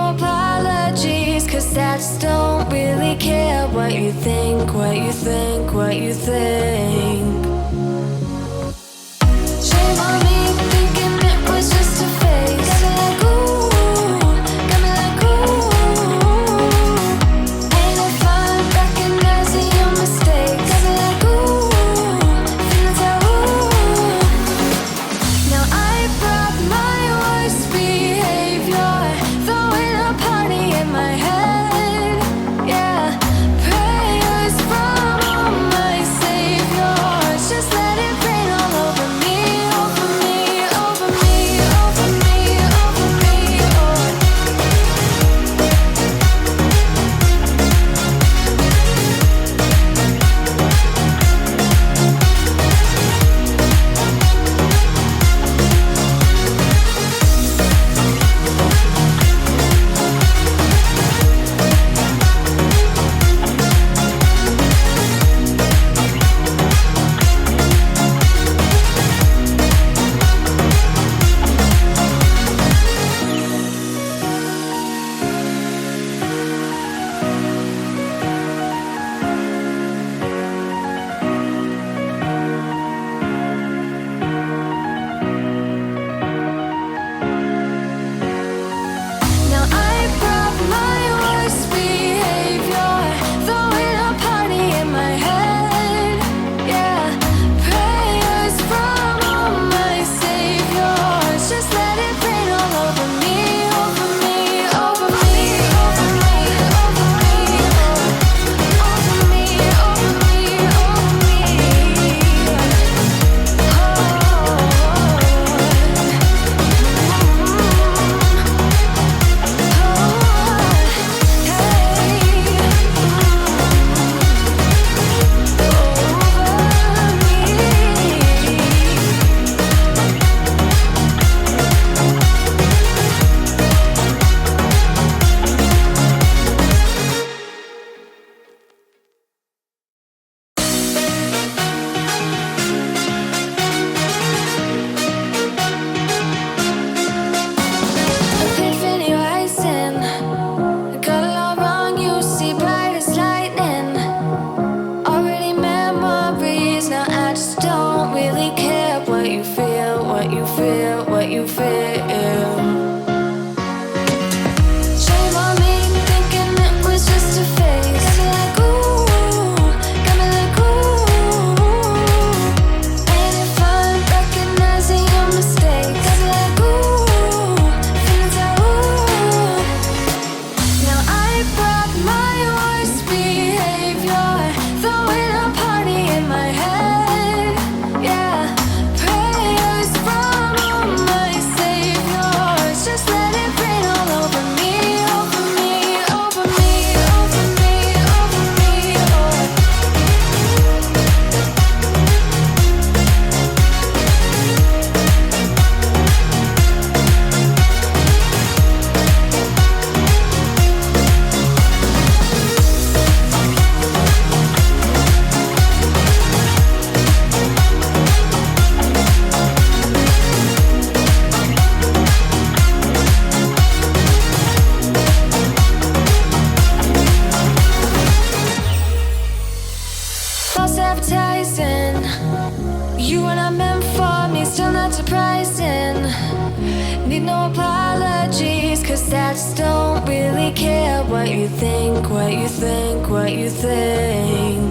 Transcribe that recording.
no apologies, 'cause I just don't really care what you think, what you think, what you think. Shame on me thinking it was just a phase. Got me like ooh, got me like ooh. Ain't no fun recognizing your mistakes. Got me like ooh, feeling so ooh. Now I brought my worst behavior, throwing a party in my head. Yeah, prayers from all my saviors. Just let it rain all over me, over me, over me, over me, over me. Now I brought my worst behavior, throwing a party in my head. Yeah, prayers from all my saviors. Just let it rain all over me, over me, over me, over me, over me, over me, over me, over Epiphany rising, got it all wrong, you see bright as lightning. Already memories, now I just don't really care what you feel, what you feel, what you feel. Shame on me thinking it was just a phase. Got me like ooh, got me like ooh. Ain't it fun recognizing your mistakes? Got me like ooh, feeling so ooh. Now I brought my worst behavior, throwing a party in my head. Yeah, prayers from all my saviors. Just let it rain all over me, over me, over me, over me, over me, false advertising. You were not meant for me, still not surprising. Need no apologies, 'cause I just don't really care what you think, what you think, what you think.